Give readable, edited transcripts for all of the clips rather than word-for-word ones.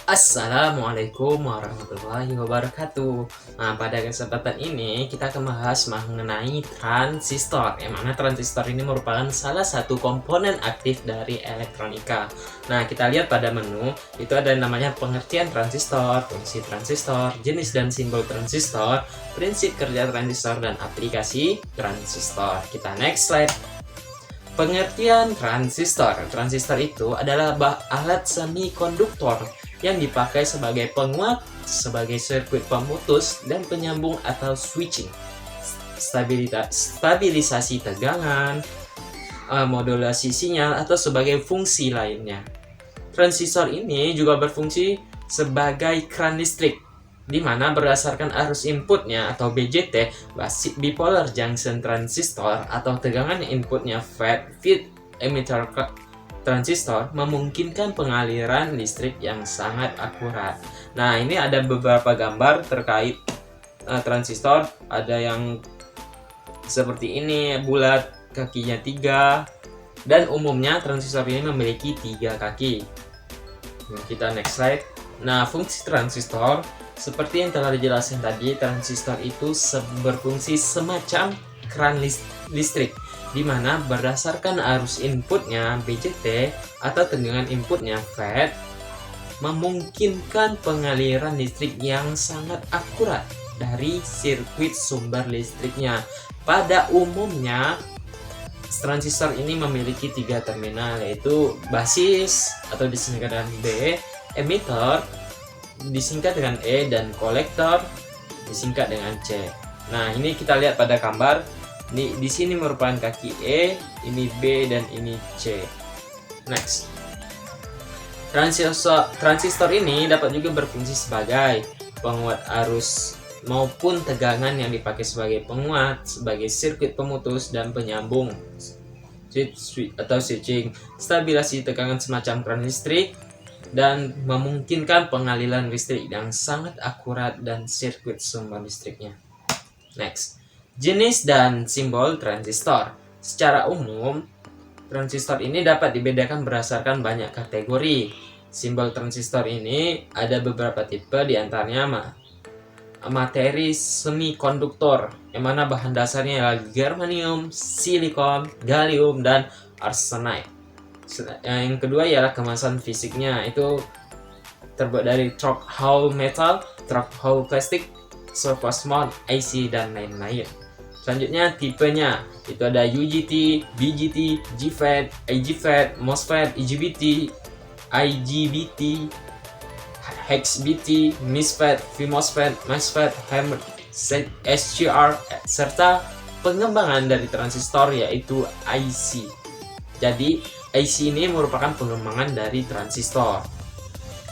Assalamualaikum warahmatullahi wabarakatuh. Nah, pada kesempatan ini kita akan bahas mengenai transistor, yang mana transistor ini merupakan salah satu komponen aktif dari elektronika. Nah, kita lihat pada menu, itu ada namanya pengertian transistor, fungsi transistor, jenis dan simbol transistor, prinsip kerja transistor, dan aplikasi transistor. Kita next slide. Pengertian transistor. Transistor itu adalah alat semikonduktor yang dipakai sebagai penguat, sebagai sirkuit pemutus, dan penyambung atau switching. Stabilisasi tegangan, modulasi sinyal, atau sebagai fungsi lainnya. Transistor ini juga berfungsi sebagai keran listrik, di mana berdasarkan arus inputnya atau BJT, bipolar junction transistor atau tegangan inputnya feed emitter transistor memungkinkan pengaliran listrik yang sangat akurat. Nah, ini ada beberapa gambar terkait transistor. Ada yang seperti ini, bulat, kakinya 3, dan umumnya transistor ini memiliki 3 kaki. Nah, kita next slide. Nah, fungsi transistor seperti yang telah dijelaskan tadi, transistor itu berfungsi semacam keran listrik, di mana berdasarkan arus inputnya BJT atau tegangan inputnya FET memungkinkan pengaliran listrik yang sangat akurat dari sirkuit sumber listriknya. Pada umumnya transistor ini memiliki 3 terminal, yaitu basis atau disingkat dengan B, emitter disingkat dengan E, dan kolektor disingkat dengan C. Nah, ini kita lihat pada gambar. Di sini merupakan kaki E, ini B, dan ini C. Next. Transistor ini dapat juga berfungsi sebagai penguat arus maupun tegangan yang dipakai sebagai penguat, sebagai sirkuit pemutus dan penyambung, switch atau switching, stabilisasi tegangan semacam keran listrik, dan memungkinkan pengaliran listrik yang sangat akurat dan sirkuit sumber listriknya. Next. Jenis dan simbol transistor. Secara umum, transistor ini dapat dibedakan berdasarkan banyak kategori. Simbol transistor ini ada beberapa tipe, diantaranya materi semikonduktor, yang mana bahan dasarnya adalah germanium, silikon, gallium, dan arsenide. Yang kedua ialah kemasan fisiknya, itu terbuat dari Trough metal, Trough plastik, surface mount, IC, dan lain-lain. Selanjutnya tipenya, itu ada UGT, BGT, GFET, IGFET, MOSFET, IGBT, IGBT, HEXBT, MISFET, VMOSFET, MESFET, HAMR, SGR, serta pengembangan dari transistor yaitu IC. Jadi IC ini merupakan pengembangan dari transistor.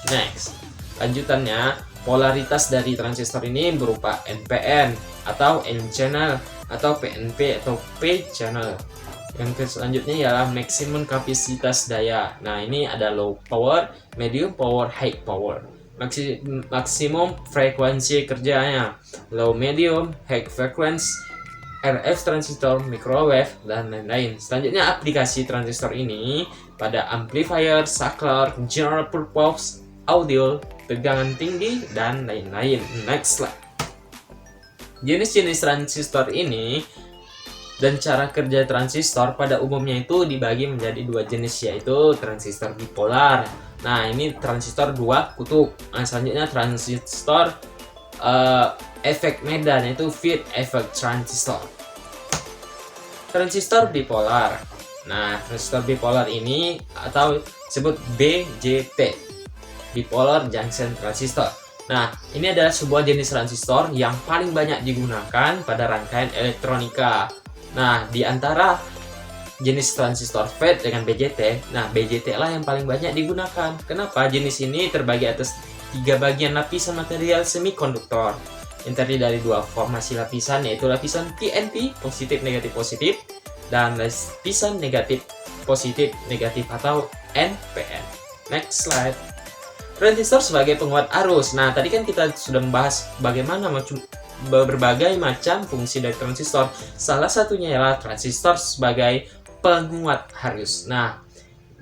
Next, lanjutannya, polaritas dari transistor ini berupa NPN atau N-channel, atau PNP atau P-channel. Yang selanjutnya ialah maksimum kapasitas daya. Nah, ini ada low power, medium power, high power. Maksimum frekuensi kerjanya, low, medium, high frequency, RF transistor, microwave, dan lain-lain. Selanjutnya, aplikasi transistor ini pada amplifier, saklar, general purpose, audio, tegangan tinggi, dan lain-lain. Next slide. Jenis-jenis transistor ini dan cara kerja transistor pada umumnya itu dibagi menjadi 2 jenis, yaitu transistor bipolar. Nah, ini transistor 2 kutub. Nah, selanjutnya transistor efek medan, yaitu field effect transistor. Transistor bipolar. Nah, transistor bipolar ini atau disebut BJT, bipolar junction transistor. Nah, ini adalah sebuah jenis transistor yang paling banyak digunakan pada rangkaian elektronika. Nah, di antara jenis transistor FET dengan BJT, nah BJT lah yang paling banyak digunakan. Kenapa? Jenis ini terbagi atas 3 bagian lapisan material semikonduktor yang terdiri dari 2 formasi lapisan, yaitu lapisan PNP, positif negatif positif, dan lapisan negatif positif negatif atau NPN. Next slide. Transistor sebagai penguat arus. Nah, tadi kan kita sudah membahas bagaimana berbagai macam fungsi dari transistor. Salah satunya ialah transistor sebagai penguat arus. Nah,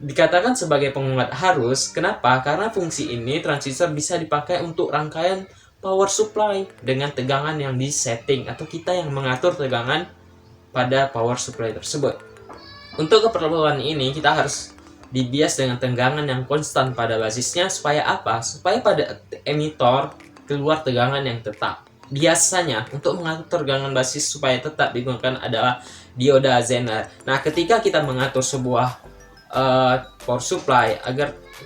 dikatakan sebagai penguat arus. Kenapa? Karena fungsi ini transistor bisa dipakai untuk rangkaian power supply dengan tegangan yang disetting, atau kita yang mengatur tegangan pada power supply tersebut. Untuk keperluan ini kita harus dibias dengan tegangan yang konstan pada basisnya. Supaya apa? Supaya pada emitor keluar tegangan yang tetap. Biasanya untuk mengatur tegangan basis supaya tetap digunakan adalah dioda Zener. Nah, ketika kita mengatur sebuah power supply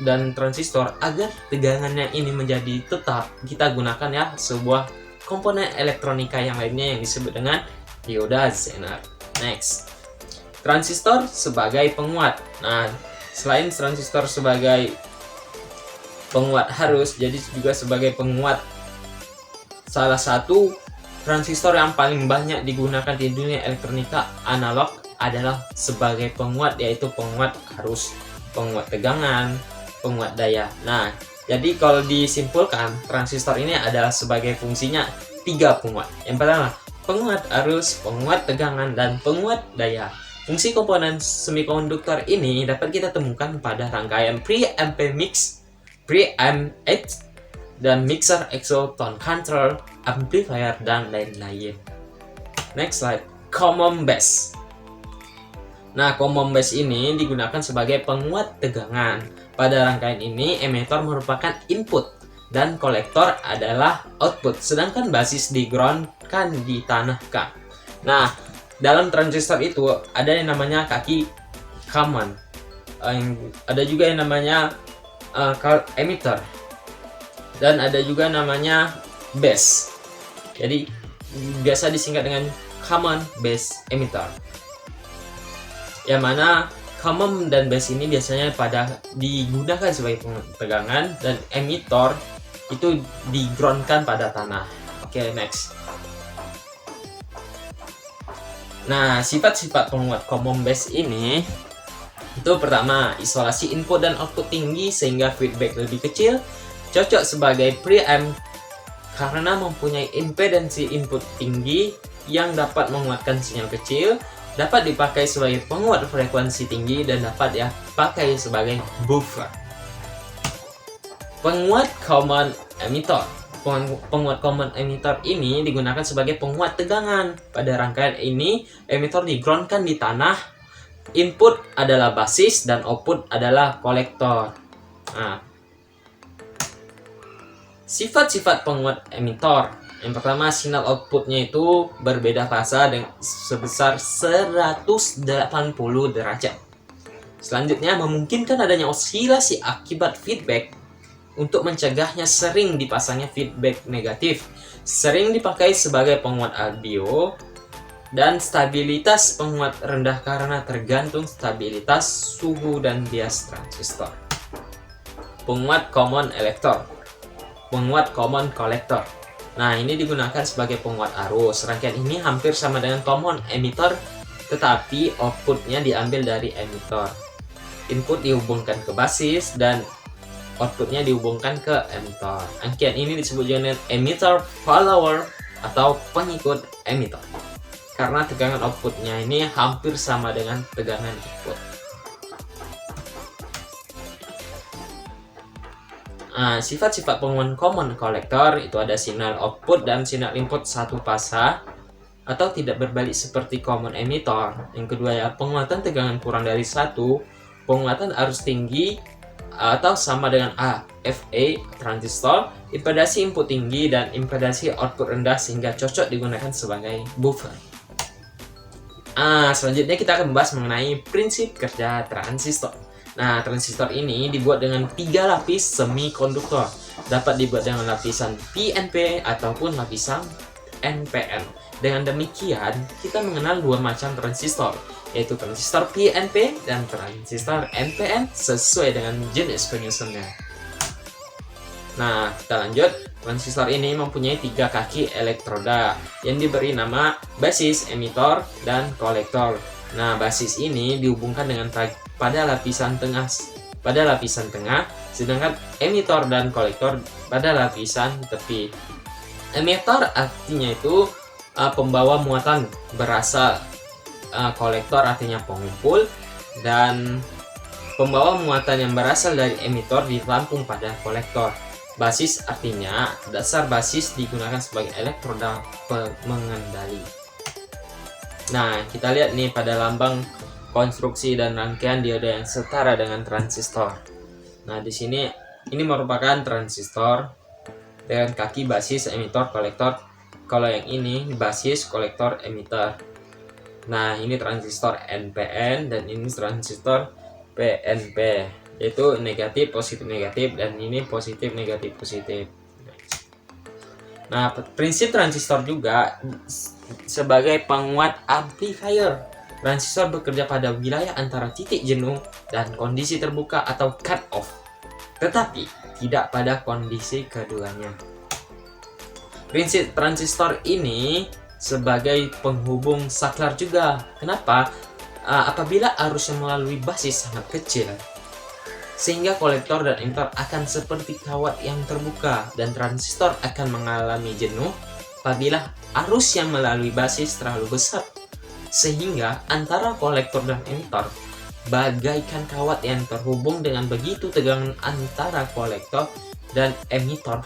dan transistor agar tegangannya ini menjadi tetap, kita gunakan ya sebuah komponen elektronika yang lainnya yang disebut dengan dioda Zener. Next, transistor sebagai penguat. Nah, selain transistor sebagai penguat arus, jadi juga sebagai penguat. Salah satu transistor yang paling banyak digunakan di dunia elektronika analog adalah sebagai penguat, yaitu penguat arus, penguat tegangan, penguat daya. Nah, jadi kalau disimpulkan, transistor ini adalah sebagai fungsinya 3 penguat. Yang pertama, penguat arus, penguat tegangan, dan penguat daya. Fungsi komponen semikonduktor ini dapat kita temukan pada rangkaian preamp mix, preamp X, dan mixer, EXO, tone control, amplifier, dan lain-lain. Next slide, common base. Nah, common base ini digunakan sebagai penguat tegangan. Pada rangkaian ini, emitor merupakan input dan kolektor adalah output, sedangkan basis di-groundkan di tanah K. Nah, dalam transistor itu ada yang namanya kaki common, ada juga yang namanya emitter, dan ada juga namanya base. Jadi biasa disingkat dengan common base emitter, yang mana common dan base ini biasanya digunakan sebagai tegangan, dan emitter itu di-groundkan pada tanah. Oke, next. Nah, sifat-sifat penguat common base ini itu pertama, isolasi input dan output tinggi sehingga feedback lebih kecil. Cocok sebagai preamp karena mempunyai impedansi input tinggi yang dapat menguatkan sinyal kecil. Dapat dipakai sebagai penguat frekuensi tinggi dan dapat dipakai sebagai buffer. Penguat common emitter. Penguat common emitter ini digunakan sebagai penguat tegangan. Pada rangkaian ini, emitter di-groundkan di tanah. Input adalah basis dan output adalah kolektor. Nah, sifat-sifat penguat emitter. Yang pertama, sinyal outputnya itu berbeda fasa sebesar 180 derajat. Selanjutnya, memungkinkan adanya osilasi akibat feedback. Untuk mencegahnya sering dipasangnya feedback negatif. Sering dipakai sebagai penguat audio. Dan stabilitas penguat rendah karena tergantung stabilitas suhu dan bias transistor. Penguat common collector. Penguat common collector. Nah, ini digunakan sebagai penguat arus. Rangkaian ini hampir sama dengan common emitter, tetapi outputnya diambil dari emitter. Input dihubungkan ke basis dan outputnya dihubungkan ke emitter. Rangkaian ini disebut dengan emitter follower atau pengikut emitter, karena tegangan outputnya ini hampir sama dengan tegangan input. Nah, sifat-sifat penguat common collector itu ada sinyal output dan sinyal input satu fasa atau tidak berbalik seperti common emitter. Yang kedua penguatan tegangan kurang dari 1, penguatan arus tinggi atau sama dengan AFA transistor, impedasi input tinggi dan impedasi output rendah sehingga cocok digunakan sebagai buffer. Selanjutnya kita akan membahas mengenai prinsip kerja transistor. Nah, transistor ini dibuat dengan 3 lapis semikonduktor. Dapat dibuat dengan lapisan PNP ataupun lapisan NPN. Dengan demikian, kita mengenal 2 macam transistor, yaitu transistor PNP dan transistor NPN sesuai dengan jenis penyusunnya. Nah, kita lanjut. Transistor ini mempunyai 3 kaki elektroda yang diberi nama basis, emitter, dan kolektor. Nah, basis ini dihubungkan dengan pada lapisan tengah, sedangkan emitter dan kolektor pada lapisan tepi. Emitter artinya itu pembawa muatan berasal, kolektor artinya pengumpul, dan Pembawa muatan yang berasal dari emitor ditampung pada kolektor. Basis artinya dasar basis digunakan sebagai elektroda mengendali. Nah, kita lihat nih pada lambang konstruksi dan rangkaian dioda yang setara dengan transistor. Nah, di sini ini merupakan transistor dengan kaki basis, emitor, kolektor. Kalau yang ini basis, kolektor, emitor. Nah, ini transistor NPN dan ini transistor PNP, yaitu negatif positif negatif, dan ini positif negatif positif. Nah, prinsip transistor juga sebagai penguat amplifier. Transistor bekerja pada wilayah antara titik jenuh dan kondisi terbuka atau cut off, tetapi tidak pada kondisi keduanya. Prinsip transistor ini sebagai penghubung saklar juga. Kenapa? Apabila arus yang melalui basis sangat kecil, sehingga kolektor dan emitor akan seperti kawat yang terbuka, dan transistor akan mengalami jenuh apabila arus yang melalui basis terlalu besar, sehingga antara kolektor dan emitor bagaikan kawat yang terhubung dengan begitu tegangan antara kolektor dan emitor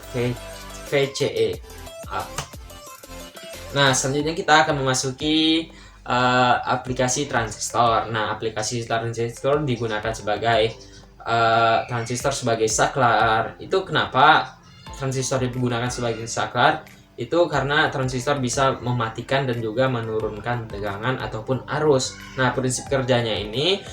VCE. Nah, selanjutnya kita akan memasuki aplikasi transistor. Nah, aplikasi transistor digunakan sebagai transistor sebagai saklar. Itu kenapa transistor digunakan sebagai saklar? Itu karena transistor bisa mematikan dan juga menurunkan tegangan ataupun arus. Nah, prinsip kerjanya ini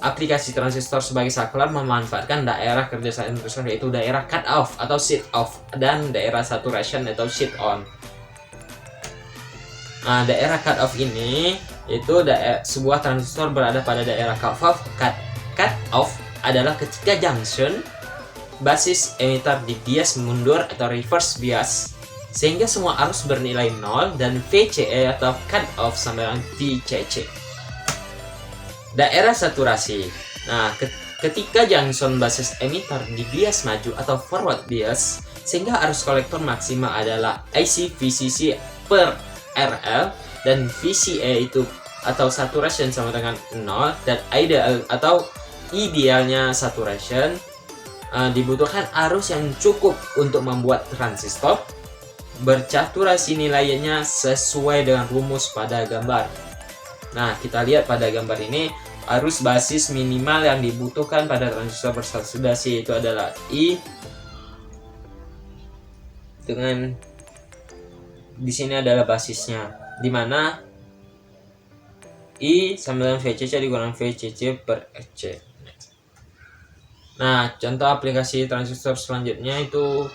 aplikasi transistor sebagai saklar memanfaatkan daerah kerja transistor, yaitu daerah cut off atau shut off dan daerah saturation atau shut on. Nah, daerah cut off ini itu sebuah transistor berada pada daerah cut off. Cut off adalah ketika junction basis emitter di bias mundur atau reverse bias, sehingga semua arus bernilai 0 dan VCE atau cut off sama dengan VCC. Daerah saturasi. Nah, ketika junction basis emitter di bias maju atau forward bias, sehingga arus kolektor maksimal adalah IC VCC per RL, dan VCA itu atau saturation sama dengan 0, dan ideal atau idealnya saturation, dibutuhkan arus yang cukup untuk membuat transistor bersaturasi nilainya sesuai dengan rumus pada gambar. Nah, kita lihat pada gambar ini arus basis minimal yang dibutuhkan pada transistor bersaturasi itu adalah I dengan di sini adalah basisnya, di mana I sama dengan VCC dikurangi VCC per RC. Nah, contoh aplikasi transistor selanjutnya itu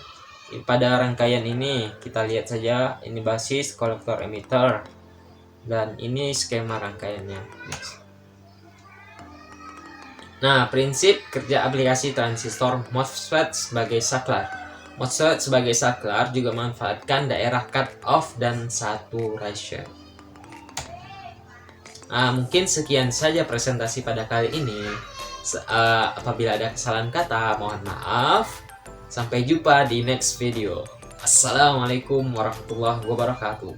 pada rangkaian ini kita lihat saja. Ini basis, kolektor, emitter, dan ini skema rangkaiannya. Nah, prinsip kerja aplikasi transistor MOSFET sebagai saklar. MOSFET sebagai saklar juga memanfaatkan daerah cut off dan saturation. Mungkin sekian saja presentasi pada kali ini. Apabila ada kesalahan kata, mohon maaf. Sampai jumpa di next video. Assalamualaikum warahmatullahi wabarakatuh.